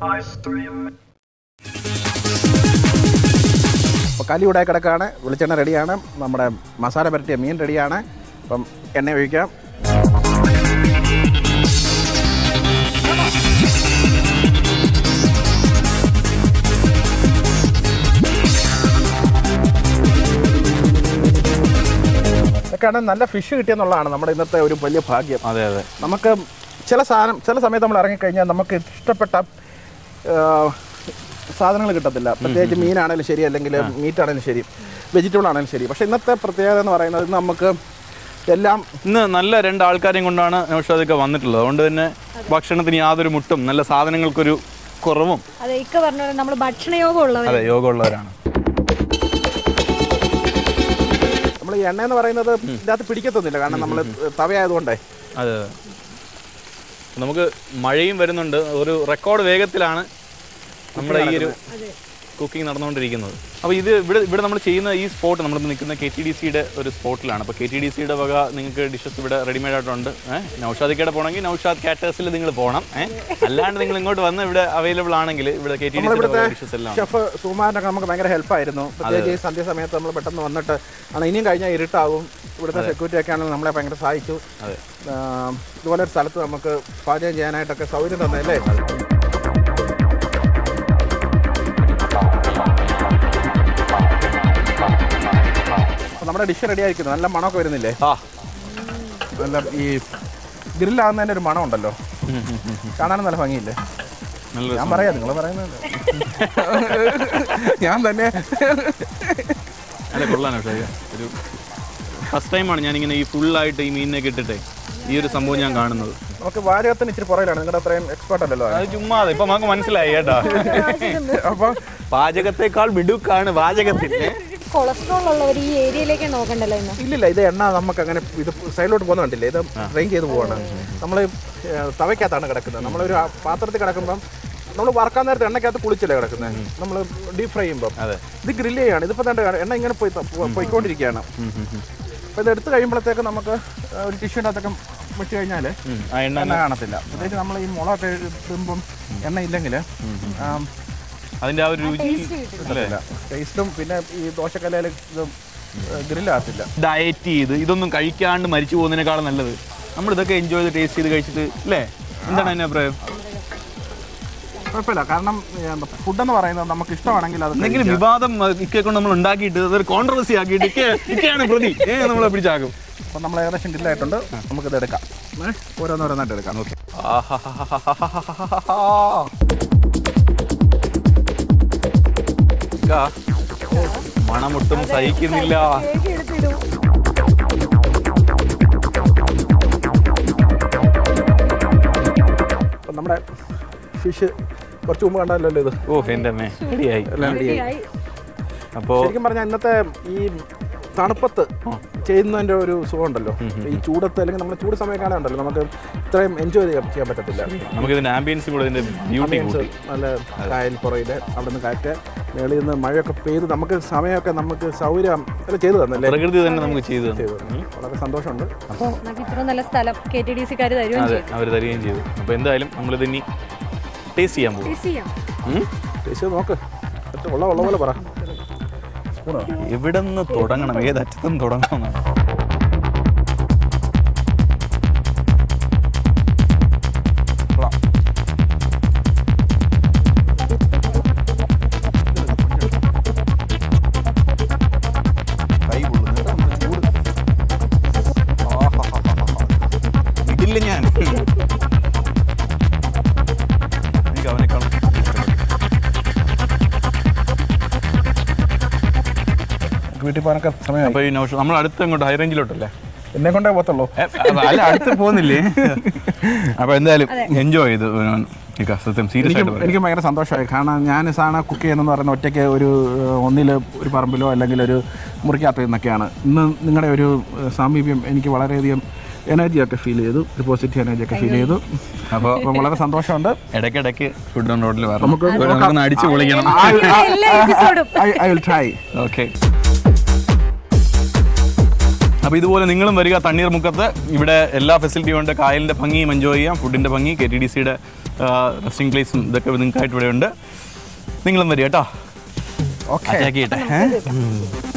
അപ്പോൾ കലി ഇവിടെ കിടക്കുകയാണ്. വെളിച്ചെണ്ണ റെഡിയാണ്. നമ്മുടെ മസാല പുരട്ടിയ മീൻ റെഡിയാണ്. അപ്പം എണ്ണ ഒഴിക്കാം. ഇതൊക്കെയാണ് നല്ല ഫിഷ് കിട്ടിയെന്നുള്ളതാണ് നമ്മുടെ ഇന്നത്തെ ഒരു വലിയ ഭാഗ്യം. അതെ അതെ. നമുക്ക് ചില സമയത്ത് നമ്മൾ ഇറങ്ങിക്കഴിഞ്ഞാൽ നമുക്ക് ഇഷ്ടപ്പെട്ട സാധനങ്ങൾ കിട്ടത്തില്ല. പ്രത്യേകിച്ച് മീനാണെങ്കിലും ശരി, അല്ലെങ്കിൽ മീറ്റ് ആണെങ്കിലും ശരി, വെജിറ്റബിൾ ആണെങ്കിലും ശരി. പക്ഷേ ഇന്നത്തെ പ്രത്യേകത എന്ന് പറയുന്നത് നമുക്ക് എല്ലാം ഇന്ന് നല്ല 2 ആൾക്കാരെയും കൊണ്ടാണ് നൗഷാദൊക്കെ വന്നിട്ടുള്ളത്. അതുകൊണ്ട് തന്നെ ഭക്ഷണത്തിന് യാതൊരു മുട്ടും, നല്ല സാധനങ്ങൾക്കൊരു കുറവും. അതെ, ഇക്ക പറഞ്ഞ നമ്മൾ ഭക്ഷണയോഗം ഉള്ളവർ. അതെ, യോഗമുള്ളവരാണ്. നമ്മൾ ഈ എണ്ണ എന്ന് പറയുന്നത് ഇതിനകത്ത് പിടിക്കത്തൊന്നുമില്ല, കാരണം നമ്മൾ തവയായതുകൊണ്ടേ. അതെ അതെ. നമുക്ക് മഴയും വരുന്നുണ്ട്. ഒരു റെക്കോർഡ് വേഗത്തിലാണ് നമ്മുടെ ഈ ഒരു കുക്കിംഗ് നടന്നുകൊണ്ടിരിക്കുന്നത്. അപ്പോൾ ഇവിടെ നമ്മൾ ചെയ്യുന്ന ഈ സ്പോട്ട്, നമ്മളിപ്പോൾ നിൽക്കുന്ന KTDCയുടെ ഒരു സ്പോട്ടിലാണ്. അപ്പോൾ KTDCയുടെ വക നിങ്ങൾക്ക് ഡിഷസ് ഇവിടെ റെഡിമെയ്ഡ് ആയിട്ടുണ്ട്. നൗഷാദിക്കയുടെ പോകണമെങ്കിൽ നൗഷാദ് കാറ്റേഴ്സിൽ നിങ്ങൾ പോകണം. അല്ലാണ്ട് നിങ്ങൾ ഇങ്ങോട്ട് വന്ന് ഇവിടെ അവൈലബിൾ ആണെങ്കിൽ ഇവിടെ KTDCയുടെ ഡിഷസ് എല്ലാം. ഷെഫ് സുമാരനൊക്കെ നമുക്ക് ഭയങ്കര ഹെൽപ്പായിരുന്നു. പ്രത്യേകിച്ച് ഈ സന്ധ്യ സമയത്ത് നമ്മൾ പെട്ടെന്ന് വന്നിട്ട് ഇനിയും കഴിഞ്ഞാൽ ഇരുട്ടാവും. ഇവിടുത്തെ സെക്യൂരിറ്റി ഒക്കെ ആണെങ്കിൽ നമ്മളെ ഭയങ്കര സഹായിച്ചു. ഇതുപോലെ ഒരു സ്ഥലത്ത് നമുക്ക് പാചകം ചെയ്യാനായിട്ടൊക്കെ സൗകര്യം തന്നല്ലേ. നമ്മുടെ ഡിഷ് റെഡി ആയിരിക്കുന്നു. നല്ല മണമൊക്കെ വരുന്നില്ലേ? നല്ല ഈ ഗ്രില്ലാകുന്നതിൻ്റെ ഒരു മണം ഉണ്ടല്ലോ, കാണാനും നല്ല ഭംഗിയില്ലേ? ഞാൻ പറയാം, നിങ്ങൾ പറയുന്നത് ഞാൻ തന്നെ. അല്ല, കൊള്ളാനോ ഒരു ഫസ്റ്റ് ടൈമാണ് ഞാനിങ്ങനെ ഈ ഫുള്ളായിട്ട് ഈ മീനിനൊക്കെ ഇട്ടിട്ടേ ഈ ഒരു സംഭവം ഞാൻ കാണുന്നത്. നമുക്ക് പാചകത്തിന് ഇച്ചിരി പുറകിലാണ്, നിങ്ങളുടെ അത്രയും എക്സ്പേർട്ട് അല്ലല്ലോ. അത് ചുമ്മാ ഇപ്പൊ നമുക്ക് മനസ്സിലായി കേട്ടോ. അപ്പൊ പാചകത്തെക്കാൾ മിടുക്കാണ് പാചകത്തിന്. കൊളസ്ട്രോൾ ഉള്ളവർ ഈ ഏരിയയിലേക്ക് നോക്കണ്ടല്ലോ ഇന്ന്. ഇല്ലില്ല, ഇത് എണ്ണ നമുക്ക് അങ്ങനെ ഇത് സൈഡിലോട്ട് പോകുന്ന കണ്ടില്ലേ, ഇത് ഡ്രെയിൻ ചെയ്ത് പോവാണ്. നമ്മൾ തവയ്ക്കകത്താണ് കിടക്കുന്നത്. നമ്മളൊരു പാത്രത്തിൽ കിടക്കുമ്പം നമ്മൾ വറക്കാൻ നേരത്തെ എണ്ണയ്ക്കകത്ത് കുളിച്ചല്ലേ കിടക്കുന്നത്, നമ്മൾ ഡീപ് ഫ്രൈ ചെയ്യുമ്പോൾ. ഇത് ഗ്രില്ല് ചെയ്യാണ്. ഇതിപ്പോൾ തന്നെ എണ്ണ ഇങ്ങനെ പോയിക്കൊണ്ടിരിക്കുകയാണ്. അപ്പോൾ ഇത് എടുത്ത് കഴിയുമ്പോഴത്തേക്ക് നമുക്ക് ഒരു ടിഷ്യൂൻ്റെ അകത്തൊക്കെ വെച്ച് കഴിഞ്ഞാൽ എണ്ണ കാണത്തില്ല. പ്രത്യേകിച്ച് നമ്മൾ ഈ മുളകൊക്കെ ഇടുമ്പം എണ്ണ ഇല്ലെങ്കിൽ അതിൻ്റെ ആ ഒരു രുചി ടേസ്റ്റും, പിന്നെ ഈ ദോശക്കല്ലയിൽ ഇത് ഗ്രില്ലാകത്തില്ല. ഡയറ്റ് ചെയ്ത് ഇതൊന്നും കഴിക്കാണ്ട് മരിച്ചു പോകുന്നതിനേക്കാളും നല്ലത് നമ്മളിതൊക്കെ എൻജോയ് ചെയ്ത് ടേസ്റ്റ് ചെയ്ത് കഴിച്ചിട്ട് അല്ലേ? എന്താണ് അതിൻ്റെ അഭിപ്രായം? കുഴപ്പമില്ല, കാരണം ഫുഡെന്ന് പറയുന്നത് നമുക്ക് ഇഷ്ടമാണെങ്കിൽ അത് എന്തെങ്കിലും വിവാദം ഇക്കെ കൊണ്ട് നമ്മൾ ഉണ്ടാക്കിയിട്ട് അതൊരു കോൺട്രവേഴ്സി ആക്കിയിട്ട് ഇക്കെയാണ് പ്രതി നമ്മളെ പിടിച്ചാക്കും. അപ്പം നമ്മൾ ഏകദേശം ഗ്രില്ലായിട്ടുണ്ട്. നമുക്കിത് എടുക്കാം, ഓരോന്നോരോന്നായിട്ട് എടുക്കാം. ഓക്കെ. മണമൊട്ടും സഹിക്കുന്നില്ല. അപ്പം നമ്മുടെ ഫിഷ് കുറച്ച് മുമ്പ് കണ്ടല്ലോ ഇത്. ഓ എൻ്റെ അമ്മേ, റെഡിയായി. അപ്പോൾ ശരിക്കും പറഞ്ഞാൽ ഇന്നത്തെ ഈ തണുപ്പത്ത് ചെയ്യുന്നതിൻ്റെ ഒരു സുഖമുണ്ടല്ലോ. ഈ ചൂടത്ത് അല്ലെങ്കിൽ നമ്മുടെ ചൂട് സമയം കാണാനുണ്ടല്ലോ, നമുക്ക് ഇത്രയും എൻജോയ് ചെയ്യാൻ പറ്റത്തില്ല. നമുക്കിതിൻ്റെ ആംബിയൻസ് കൂടെ ഇതിൻ്റെ ബ്യൂട്ടി കൂട്ടി. നല്ല കായൽ പുറയിൽ അവിടെ നിന്ന് കാറ്റ്, മേളിൽ നിന്ന് മഴയൊക്കെ പെയ്ത് നമുക്ക് സമയമൊക്കെ നമുക്ക് സൗകര്യം ചെയ്തു തന്നല്ലേ. പ്രകൃതി തന്നെ നമുക്ക് ചെയ്തു വളരെ സന്തോഷമുണ്ട്. അപ്പോൾ ഇത്ര നല്ല സ്ഥലം KTDCക്കാർ തരുകയും ചെയ്തു. അവർ തരികയും ചെയ്തു. അപ്പോൾ എന്തായാലും നമ്മളിത് ഇനി ടേസ്റ്റ് ചെയ്യാൻ പോകും. ടേസ്റ്റ് നോക്ക്, ഉള്ള പോലെ പറ. എവിടെ നിന്ന് തുടങ്ങണം, ഏതറ്റത്തുനിന്ന് തുടങ്ങണം എന്നാണ്. ഇതില്ല ഞാൻ എനിക്ക് അവനേക്കാളും വീട്ടിൽ പോകാനൊക്കെ സമയം. അപ്പോൾ ഈ നമ്മൾ അടുത്ത് ഇങ്ങോട്ട് ഹൈ റേഞ്ചിലോട്ടല്ലേ? എന്നെ കൊണ്ടേ പോകത്തുള്ളൂ. അല്ല, അടുത്ത് പോകുന്നില്ലേ? അപ്പോൾ എന്തായാലും എൻജോയ് ചെയ്തു സത്യം. സീരിയസ് ആയിട്ട് എനിക്ക് ഭയങ്കര സന്തോഷമായി. കാരണം ഞാൻ സാധനം കുക്ക് ചെയ്യുന്നതെന്ന് പറയുന്നത് ഒറ്റയ്ക്ക് ഒന്നിൽ ഒരു പറമ്പിലോ അല്ലെങ്കിൽ ഒരു മുറിക്കകത്ത് നിന്നൊക്കെയാണ്. ഇന്ന് നിങ്ങളുടെ ഒരു സാമീപ്യം എനിക്ക് വളരെയധികം എനർജിയൊക്കെ ഫീൽ ചെയ്തു, ഒരു പോസിറ്റീവ് എനർജിയൊക്കെ ഫീൽ ചെയ്തു. അപ്പോൾ വളരെ സന്തോഷമുണ്ട്. ഇടയ്ക്കിടയ്ക്ക് ഫുഡ് ഓൺ റോഡിൽ വരണം, നമുക്ക് അടിച്ചു പൊളിക്കണം. I will try. ഓക്കെ. അപ്പോൾ ഇതുപോലെ നിങ്ങളും വരിക തണ്ണീർമുക്കത്ത്. ഇവിടെ എല്ലാ ഫെസിലിറ്റിയും ഉണ്ട്. കായലിൻ്റെ ഭംഗിയും എൻജോയ് ചെയ്യാം, ഫുഡിൻ്റെ ഭംഗി, KTDCയുടെ റെസ്റ്റിംഗ് പ്ലേസും ഇതൊക്കെ നിങ്ങൾക്കായിട്ട് ഇവിടെ ഉണ്ട്. നിങ്ങളും വരിക കേട്ടോ. ഓക്കെ. അറ്റാക്ക് ചെയ്യട്ടെ.